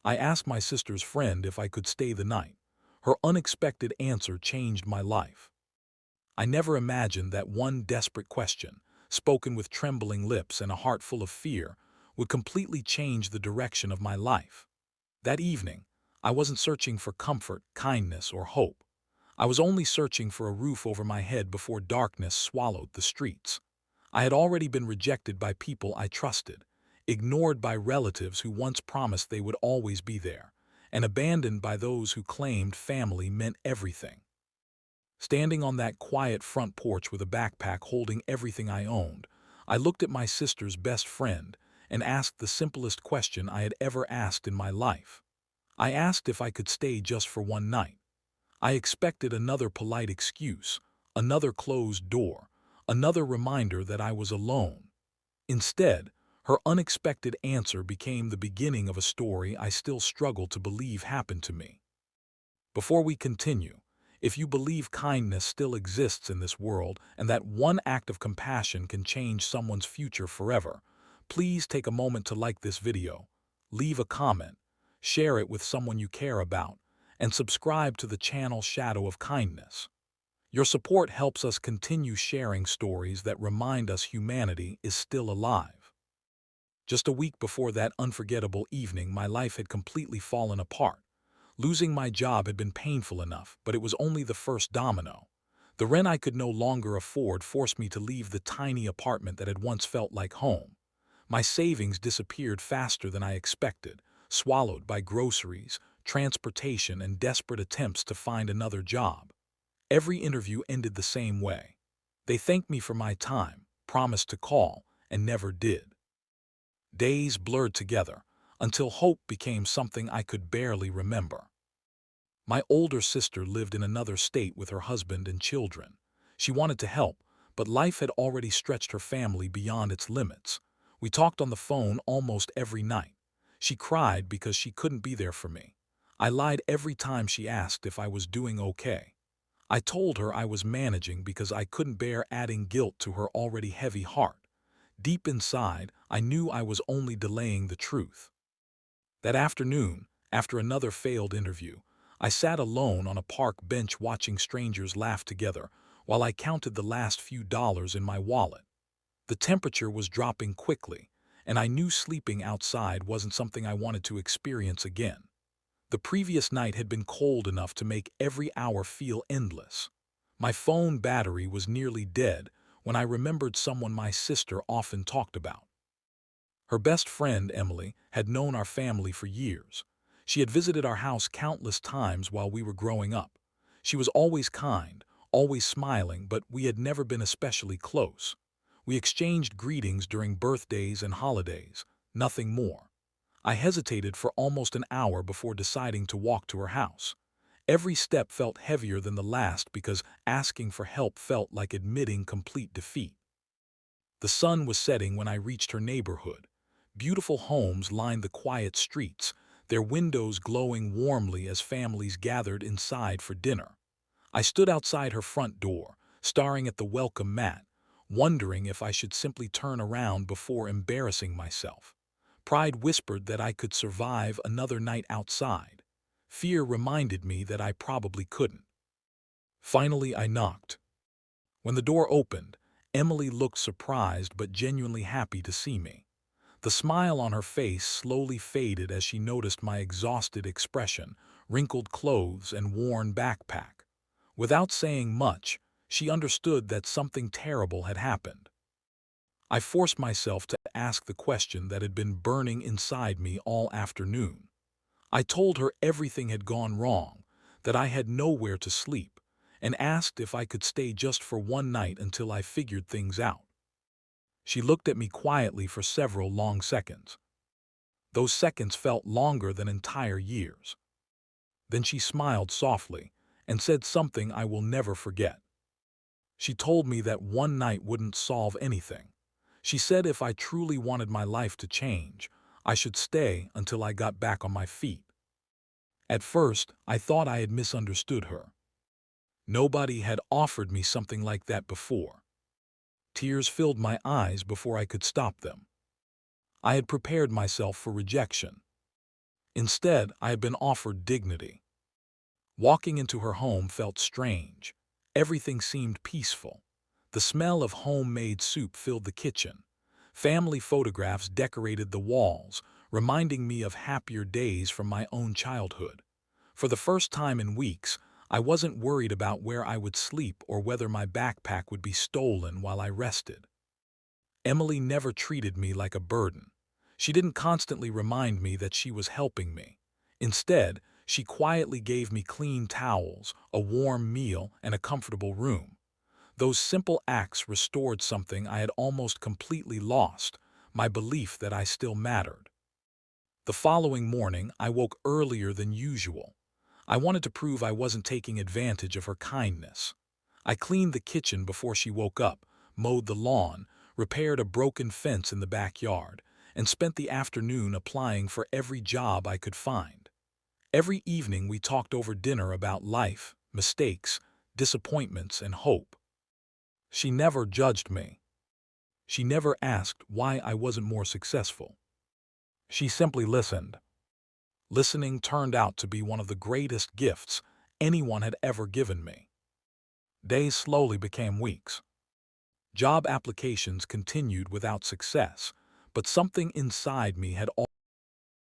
I asked my sister's friend if I could stay the night. Her unexpected answer changed my life. I never imagined that one desperate question, spoken with trembling lips and a heart full of fear, would completely change the direction of my life. That evening, I wasn't searching for comfort, kindness, or hope. I was only searching for a roof over my head before darkness swallowed the streets. I had already been rejected by people I trusted, ignored by relatives who once promised they would always be there, and abandoned by those who claimed family meant everything. Standing on that quiet front porch with a backpack holding everything I owned, I looked at my sister's best friend and asked the simplest question I had ever asked in my life. I asked if I could stay just for one night. I expected another polite excuse, another closed door, another reminder that I was alone. Instead, her unexpected answer became the beginning of a story I still struggle to believe happened to me. Before we continue, if you believe kindness still exists in this world and that one act of compassion can change someone's future forever, please take a moment to like this video, leave a comment, share it with someone you care about, and subscribe to the channel Shadow of Kindness. Your support helps us continue sharing stories that remind us humanity is still alive. Just a week before that unforgettable evening, my life had completely fallen apart. Losing my job had been painful enough, but it was only the first domino. The rent I could no longer afford forced me to leave the tiny apartment that had once felt like home. My savings disappeared faster than I expected, swallowed by groceries, transportation, and desperate attempts to find another job. Every interview ended the same way. They thanked me for my time, promised to call, and never did. Days blurred together, until hope became something I could barely remember. My older sister lived in another state with her husband and children. She wanted to help, but life had already stretched her family beyond its limits. We talked on the phone almost every night. She cried because she couldn't be there for me. I lied every time she asked if I was doing okay. I told her I was managing because I couldn't bear adding guilt to her already heavy heart. Deep inside, I knew I was only delaying the truth. That afternoon, after another failed interview, I sat alone on a park bench watching strangers laugh together while I counted the last few dollars in my wallet. The temperature was dropping quickly, and I knew sleeping outside wasn't something I wanted to experience again. The previous night had been cold enough to make every hour feel endless. My phone battery was nearly dead when I remembered someone my sister often talked about. Her best friend, Emily, had known our family for years. She had visited our house countless times while we were growing up. She was always kind, always smiling, but we had never been especially close. We exchanged greetings during birthdays and holidays, nothing more. I hesitated for almost an hour before deciding to walk to her house. Every step felt heavier than the last because asking for help felt like admitting complete defeat. The sun was setting when I reached her neighborhood. Beautiful homes lined the quiet streets, their windows glowing warmly as families gathered inside for dinner. I stood outside her front door, staring at the welcome mat, wondering if I should simply turn around before embarrassing myself. Pride whispered that I could survive another night outside. Fear reminded me that I probably couldn't. Finally, I knocked. When the door opened, Emily looked surprised but genuinely happy to see me. The smile on her face slowly faded as she noticed my exhausted expression, wrinkled clothes, and worn backpack. Without saying much, she understood that something terrible had happened. I forced myself to ask the question that had been burning inside me all afternoon. I told her everything had gone wrong, that I had nowhere to sleep, and asked if I could stay just for one night until I figured things out. She looked at me quietly for several long seconds. Those seconds felt longer than entire years. Then she smiled softly and said something I will never forget. She told me that one night wouldn't solve anything. She said if I truly wanted my life to change, I should stay until I got back on my feet. At first, I thought I had misunderstood her. Nobody had offered me something like that before. Tears filled my eyes before I could stop them. I had prepared myself for rejection. Instead, I had been offered dignity. Walking into her home felt strange. Everything seemed peaceful. The smell of homemade soup filled the kitchen. Family photographs decorated the walls, reminding me of happier days from my own childhood. For the first time in weeks, I wasn't worried about where I would sleep or whether my backpack would be stolen while I rested. Emily never treated me like a burden. She didn't constantly remind me that she was helping me. Instead, she quietly gave me clean towels, a warm meal, and a comfortable room. Those simple acts restored something I had almost completely lost, my belief that I still mattered. The following morning, I woke earlier than usual. I wanted to prove I wasn't taking advantage of her kindness. I cleaned the kitchen before she woke up, mowed the lawn, repaired a broken fence in the backyard, and spent the afternoon applying for every job I could find. Every evening we talked over dinner about life, mistakes, disappointments, and hope. She never judged me. She never asked why I wasn't more successful. She simply listened. Listening turned out to be one of the greatest gifts anyone had ever given me. Days slowly became weeks. Job applications continued without success, but something inside me had